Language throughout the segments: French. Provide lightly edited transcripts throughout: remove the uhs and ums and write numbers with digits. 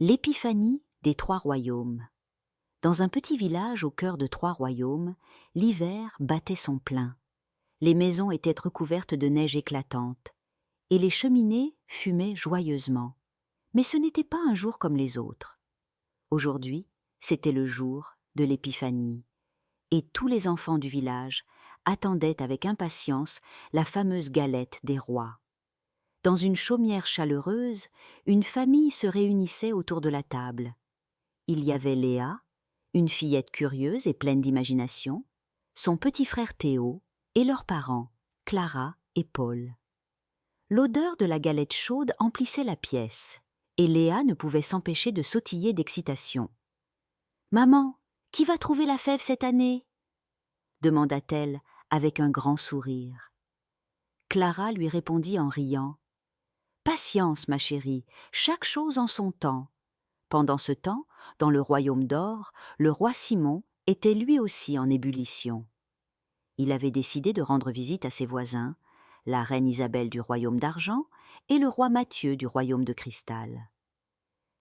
L'épiphanie des trois royaumes. Dans un petit village au cœur de trois royaumes, l'hiver battait son plein. Les maisons étaient recouvertes de neige éclatante, et les cheminées fumaient joyeusement. Mais ce n'était pas un jour comme les autres. Aujourd'hui, c'était le jour de l'épiphanie, et tous les enfants du village attendaient avec impatience la fameuse galette des rois. Dans une chaumière chaleureuse, une famille se réunissait autour de la table. Il y avait Léa, une fillette curieuse et pleine d'imagination, son petit frère Théo et leurs parents, Clara et Paul. L'odeur de la galette chaude emplissait la pièce, et Léa ne pouvait s'empêcher de sautiller d'excitation. « Maman, qui va trouver la fève cette année ?» demanda-t-elle avec un grand sourire. Clara lui répondit en riant. « Patience, ma chérie, chaque chose en son temps. » Pendant ce temps, dans le royaume d'or, le roi Simon était lui aussi en ébullition. Il avait décidé de rendre visite à ses voisins, la reine Isabelle du royaume d'argent et le roi Mathieu du royaume de cristal.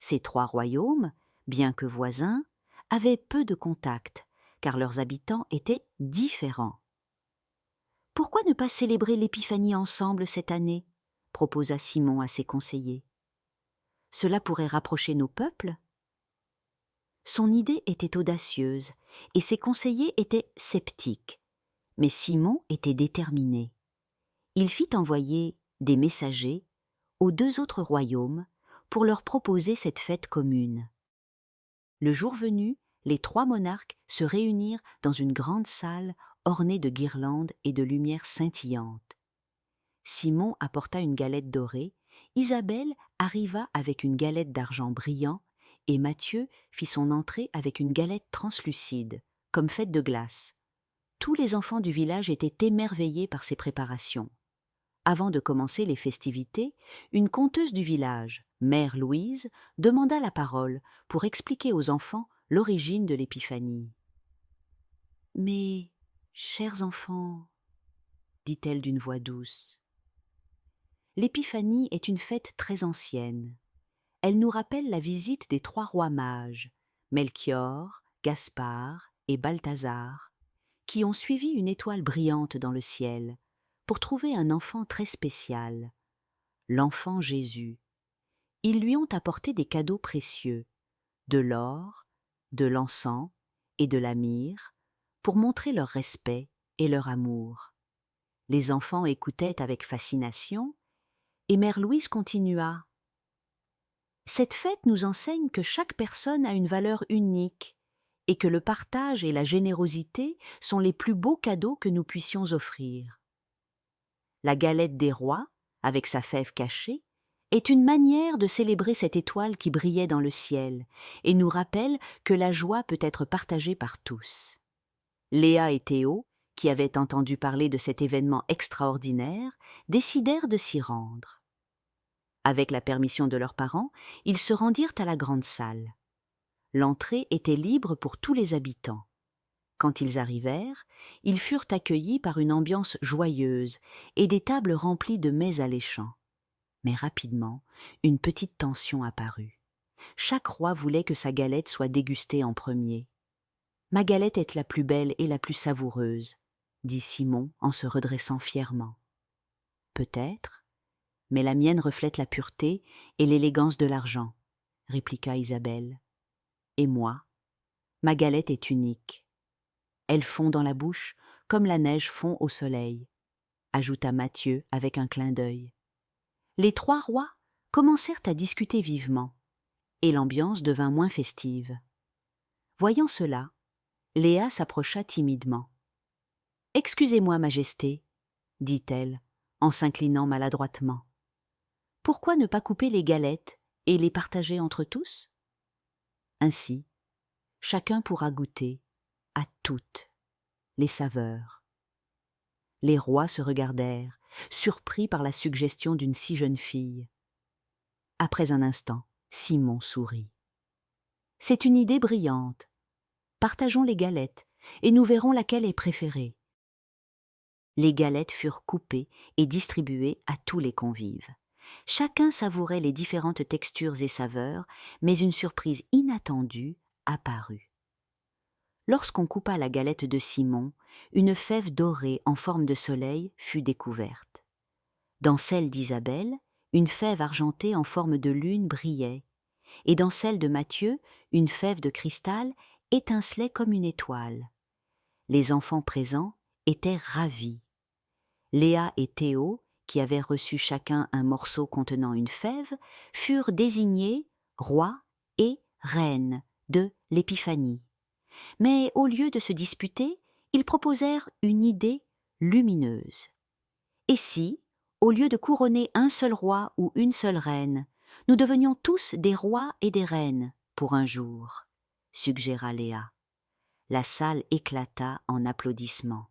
Ces trois royaumes, bien que voisins, avaient peu de contact, car leurs habitants étaient différents. « Pourquoi ne pas célébrer l'épiphanie ensemble cette année ?» proposa Simon à ses conseillers. « Cela pourrait rapprocher nos peuples ?» Son idée était audacieuse, et ses conseillers étaient sceptiques, mais Simon était déterminé. Il fit envoyer des messagers aux deux autres royaumes pour leur proposer cette fête commune. Le jour venu, les trois monarques se réunirent dans une grande salle ornée de guirlandes et de lumières scintillantes. Simon apporta une galette dorée, Isabelle arriva avec une galette d'argent brillant, et Mathieu fit son entrée avec une galette translucide, comme faite de glace. Tous les enfants du village étaient émerveillés par ces préparations. Avant de commencer les festivités, une conteuse du village, Mère Louise, demanda la parole pour expliquer aux enfants l'origine de l'épiphanie. « Mais, chers enfants, dit-elle d'une voix douce, l'épiphanie est une fête très ancienne. Elle nous rappelle la visite des trois rois mages, Melchior, Gaspard et Balthazar, qui ont suivi une étoile brillante dans le ciel pour trouver un enfant très spécial, l'enfant Jésus. Ils lui ont apporté des cadeaux précieux, de l'or, de l'encens et de la myrrhe, pour montrer leur respect et leur amour. Les enfants écoutaient avec fascination, et Mère Louise continua. Cette fête nous enseigne que chaque personne a une valeur unique et que le partage et la générosité sont les plus beaux cadeaux que nous puissions offrir. La galette des rois, avec sa fève cachée, est une manière de célébrer cette étoile qui brillait dans le ciel et nous rappelle que la joie peut être partagée par tous. Léa et Théo, qui avaient entendu parler de cet événement extraordinaire, décidèrent de s'y rendre. Avec la permission de leurs parents, ils se rendirent à la grande salle. L'entrée était libre pour tous les habitants. Quand ils arrivèrent, ils furent accueillis par une ambiance joyeuse et des tables remplies de mets alléchants. Mais rapidement, une petite tension apparut. Chaque roi voulait que sa galette soit dégustée en premier. « Ma galette est la plus belle et la plus savoureuse, » dit Simon en se redressant fièrement. « Peut-être, mais la mienne reflète la pureté et l'élégance de l'argent, » répliqua Isabelle. « Et moi, ma galette est unique. Elle fond dans la bouche comme la neige fond au soleil, » ajouta Mathieu avec un clin d'œil. Les trois rois commencèrent à discuter vivement, et l'ambiance devint moins festive. Voyant cela, Léa s'approcha timidement. « Excusez-moi, Majesté, » dit-elle, en s'inclinant maladroitement. « Pourquoi ne pas couper les galettes et les partager entre tous ? Ainsi, chacun pourra goûter à toutes les saveurs. » Les rois se regardèrent, surpris par la suggestion d'une si jeune fille. Après un instant, Simon sourit. « C'est une idée brillante. Partageons les galettes, et nous verrons laquelle est préférée. » Les galettes furent coupées et distribuées à tous les convives. Chacun savourait les différentes textures et saveurs, mais une surprise inattendue apparut. Lorsqu'on coupa la galette de Simon, une fève dorée en forme de soleil fut découverte. Dans celle d'Isabelle, une fève argentée en forme de lune brillait, et dans celle de Matthieu, une fève de cristal étincelait comme une étoile. Les enfants présents étaient ravis. Léa et Théo, qui avaient reçu chacun un morceau contenant une fève, furent désignés rois et reines de l'Épiphanie. Mais au lieu de se disputer, ils proposèrent une idée lumineuse. Et si, au lieu de couronner un seul roi ou une seule reine, nous devenions tous des rois et des reines pour un jour, suggéra Léa. La salle éclata en applaudissements.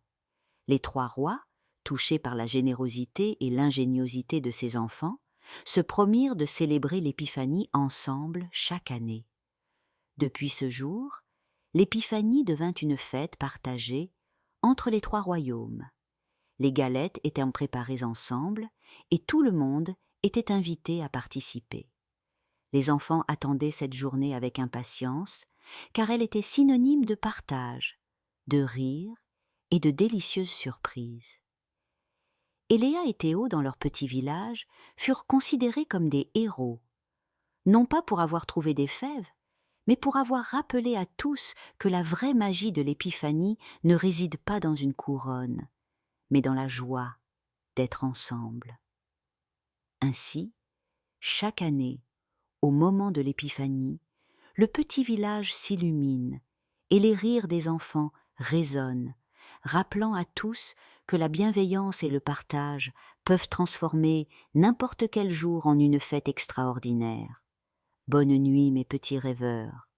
Les 3 rois, touchés par la générosité et l'ingéniosité de ses enfants, se promirent de célébrer l'Épiphanie ensemble chaque année. Depuis ce jour, l'Épiphanie devint une fête partagée entre les 3 royaumes. Les galettes étaient préparées ensemble et tout le monde était invité à participer. Les enfants attendaient cette journée avec impatience, car elle était synonyme de partage, de rire et de délicieuses surprises. Et Léa et Théo, dans leur petit village, furent considérés comme des héros, non pas pour avoir trouvé des fèves, mais pour avoir rappelé à tous que la vraie magie de l'Épiphanie ne réside pas dans une couronne, mais dans la joie d'être ensemble. Ainsi, chaque année, au moment de l'Épiphanie, le petit village s'illumine et les rires des enfants résonnent, rappelant à tous que la bienveillance et le partage peuvent transformer n'importe quel jour en une fête extraordinaire. Bonne nuit, mes petits rêveurs.